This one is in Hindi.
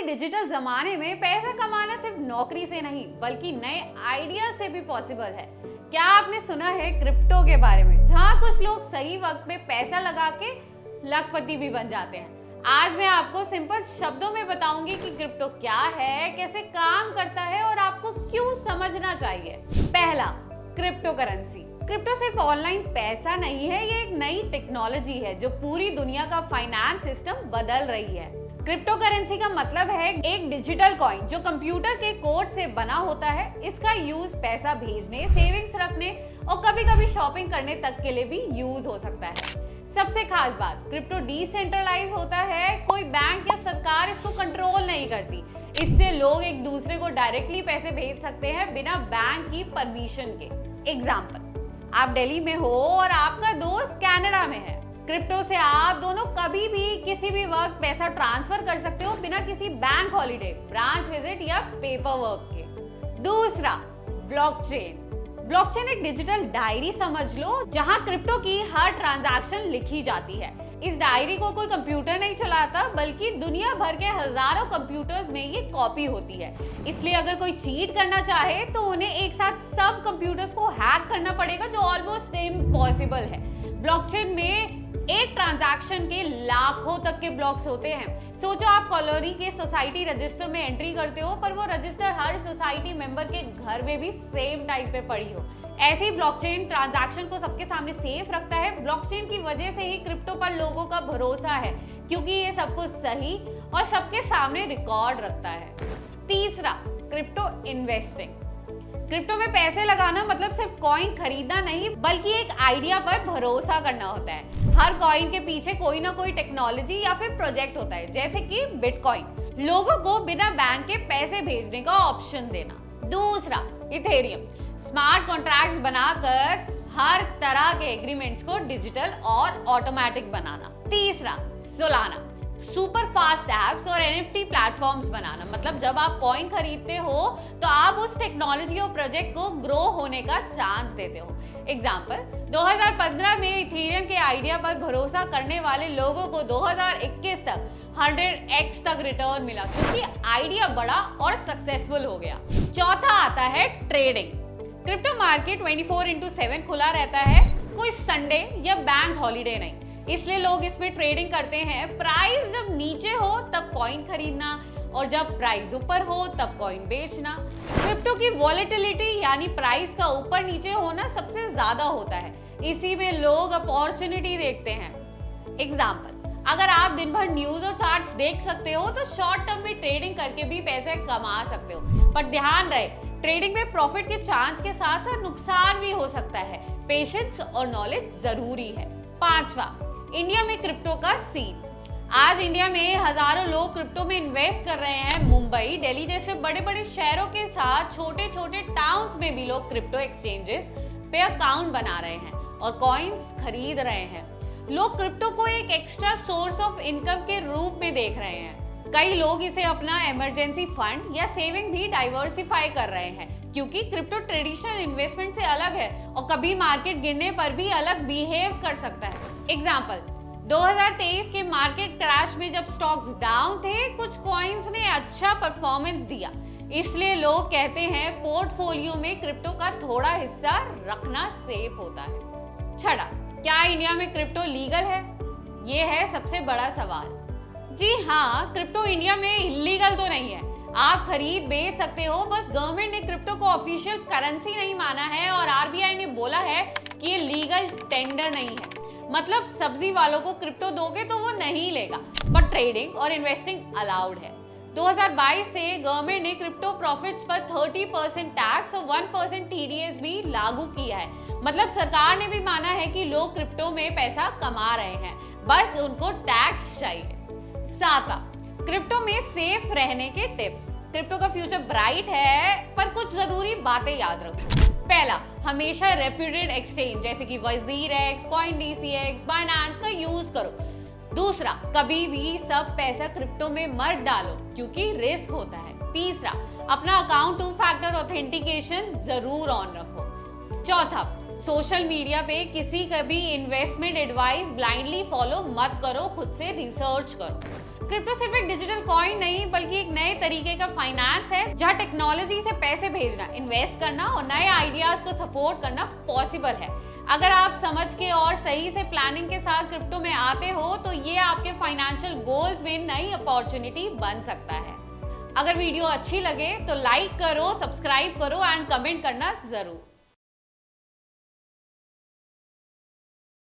के डिजिटल जमाने में पैसा कमाना सिर्फ नौकरी से नहीं बल्कि नए आइडिया से भी पॉसिबल है। क्या आपने सुना है क्रिप्टो के बारे में, जहां कुछ लोग सही वक्त में पैसा लगा के लखपति भी बन जाते हैं। आज मैं आपको सिंपल शब्दों में बताऊंगी कि क्रिप्टो क्या है, कैसे काम करता है और आपको क्यों समझना चाहिए। पहला, क्रिप्टो करेंसी। क्रिप्टो सिर्फ ऑनलाइन पैसा नहीं है, ये एक नई टेक्नोलॉजी है जो पूरी दुनिया का फाइनेंस सिस्टम बदल रही है। क्रिप्टो करेंसी का मतलब है एक डिजिटल कॉइन जो कंप्यूटर के कोड से बना होता है। इसका यूज पैसा भेजने, सेविंग्स रखने और कभी कभी शॉपिंग करने तक के लिए भी यूज हो सकता है। सबसे खास बात, क्रिप्टो डिसेंट्रलाइज होता है, कोई बैंक या सरकार इसको कंट्रोल नहीं करती। इससे लोग एक दूसरे को डायरेक्टली पैसे भेज सकते हैं बिना बैंक की परमिशन के। एग्जाम्पल, आप दिल्ली में हो और आपका दोस्त कनाडा में है। क्रिप्टो से आप दोनों कभी भी किसी भी वक्त पैसा ट्रांसफर कर सकते हो बिना किसी बैंक हॉलिडे, ब्रांच विजिट या पेपर वर्क के। दूसरा, ब्लॉकचेन। ब्लॉकचेन एक डिजिटल डायरी समझ लो जहां क्रिप्टो की हर ट्रांजैक्शन लिखी जाती है। इस डायरी को कोई कंप्यूटर नहीं चलाता बल्कि दुनिया भर के हजारों कंप्यूटर्स में ये कॉपी होती है। इसलिए अगर कोई चीट करना चाहे तो उन्हें एक साथ सब कंप्यूटर्स को हैक करना पड़ेगा, जो ऑलमोस्ट इम्पॉसिबल है। ब्लॉकचेन में एक ट्रांजैक्शन के लाखों तक के ब्लॉक्स होते हैं। सोचो आप कॉलोनी के सोसाइटी रजिस्टर में एंट्री करते हो, पर वो रजिस्टर हर सोसाइटी मेंबर के घर में भी सेम टाइम पे पड़ी हो। ऐसे ही ब्लॉकचेन ट्रांजैक्शन को सबके सामने सेफ रखता है। ब्लॉकचेन की वजह से ही क्रिप्टो पर लोगों का भरोसा है, क्योंकि ये सब कुछ सही और सबके सामने रिकॉर्ड रखता है। तीसरा, क्रिप्टो इन्वेस्टिंग। क्रिप्टो में पैसे लगाना मतलब सिर्फ कॉइन खरीदना नहीं बल्कि एक आइडिया पर भरोसा करना होता है। हर कॉइन के पीछे कोई ना कोई टेक्नोलॉजी या फिर प्रोजेक्ट होता है, जैसे कि बिटकॉइन, लोगों को बिना बैंक के पैसे भेजने का ऑप्शन देना। दूसरा, इथेरियम, स्मार्ट कॉन्ट्रैक्ट्स बनाकर हर तरह के एग्रीमेंट्स को डिजिटल और ऑटोमेटिक बनाना। तीसरा, सोलाना, सुपर फास्ट एप्स और एनएफटी प्लेटफॉर्म्स बनाना। मतलब जब आप कॉइन खरीदते हो तो आप उस टेक्नोलॉजी और प्रोजेक्ट को ग्रो होने का चांस देते हो। एग्जाम्पल, 2015 में इथेरियम के आइडिया पर भरोसा करने वाले लोगों को 2021 तक 100x तक रिटर्न मिला, क्योंकि आइडिया बड़ा और सक्सेसफुल हो गया। चौथा आता है ट्रेडिंग। क्रिप्टो मार्केट 24/7 खुला रहता है, कोई संडे या बैंक हॉलिडे नहीं, इसलिए लोग इसमें ट्रेडिंग करते हैं। प्राइस जब नीचे हो तब कॉइन खरीदना और जब प्राइस ऊपर हो तब कॉइन बेचना। क्रिप्टो की वॉलेटिलिटी यानी प्राइस का ऊपर नीचे होना सबसे ज्यादा होता है, इसी में लोग अपॉर्चुनिटी देखते हैं। एग्जाम्पल, अगर आप दिन भर न्यूज और चार्ट्स देख सकते हो तो शॉर्ट टर्म में ट्रेडिंग करके भी पैसे कमा सकते हो। पर ध्यान रहे, ट्रेडिंग में प्रॉफिट के चांस के साथ साथ नुकसान भी हो सकता है। पेशेंस और नॉलेज जरूरी है। पांचवा, इंडिया में क्रिप्टो का सीन। आज इंडिया में हजारों लोग क्रिप्टो में इन्वेस्ट कर रहे हैं। मुंबई, दिल्ली जैसे बड़े बड़े शहरों के साथ छोटे छोटे टाउन्स में भी लोग क्रिप्टो एक्सचेंजेस पे अकाउंट बना रहे हैं और कॉइन्स खरीद रहे हैं। लोग क्रिप्टो को एक एक्स्ट्रा सोर्स ऑफ इनकम के रूप में देख रहे हैं। कई लोग इसे अपना इमरजेंसी फंड या सेविंग भी डाइवर्सिफाई कर रहे हैं, क्योंकि क्रिप्टो ट्रेडिशनल इन्वेस्टमेंट से अलग है और कभी मार्केट गिरने पर भी अलग बिहेव कर सकता है। एग्जाम्पल, 2023 के मार्केट क्रैश में जब स्टॉक्स डाउन थे, कुछ कॉइन्स ने अच्छा परफॉर्मेंस दिया, इसलिए लोग कहते हैं पोर्टफोलियो में क्रिप्टो का थोड़ा हिस्सा रखना सेफ होता है। छठा, क्या इंडिया में क्रिप्टो लीगल है? ये है सबसे बड़ा सवाल। जी हाँ, क्रिप्टो इंडिया में इलीगल तो नहीं है, आप खरीद बेच सकते हो, बस गवर्नमेंट ने क्रिप्टो को ऑफिशियल करेंसी नहीं माना है और आरबीआई ने बोला है कि ये लीगल टेंडर नहीं है। मतलब सब्जी वालों को क्रिप्टो दोगे तो वो नहीं लेगा, बट ट्रेडिंग और इन्वेस्टिंग अलाउड है। 2022 से गवर्नमेंट ने क्रिप्टो प्रॉफिट्स पर 30% टैक्स और 1% टीडीएस भी लागू किया है। मतलब सरकार ने भी माना है कि लोग क्रिप्टो में पैसा कमा रहे हैं, बस उनको टैक्स चाहिए। सातवां, क्रिप्टो में सेफ रहने के टिप्स। क्रिप्टो का फ्यूचर ब्राइट है, पर कुछ जरूरी बातें याद रखो। पहला, हमेशा रेप्यूटेड एक्सचेंज जैसे कि WazirX, CoinDCX, Binance का यूज करो। दूसरा, कभी भी सब पैसा क्रिप्टो में मत डालो, क्योंकि रिस्क होता है। तीसरा, अपना अकाउंट 2 फैक्टर ऑथेंटिकेशन जरूर ऑन रखो। चौथा, सोशल मीडिया पे किसी का भी इन्वेस्टमेंट एडवाइस ब्लाइंडली फॉलो मत करो, खुद से रिसर्च करो। क्रिप्टो सिर्फ एक डिजिटल कॉइन नहीं बल्कि एक नए तरीके का फाइनेंस है जहां टेक्नोलॉजी से पैसे भेजना, इन्वेस्ट करना और नए आइडियाज को सपोर्ट करना पॉसिबल है। अगर आप समझ के और सही से प्लानिंग के साथ क्रिप्टो में आते हो तो ये आपके फाइनेंशियल गोल्स में नई अपॉर्चुनिटी बन सकता है। अगर वीडियो अच्छी लगे तो लाइक करो, सब्सक्राइब करो एंड कमेंट करना जरूर।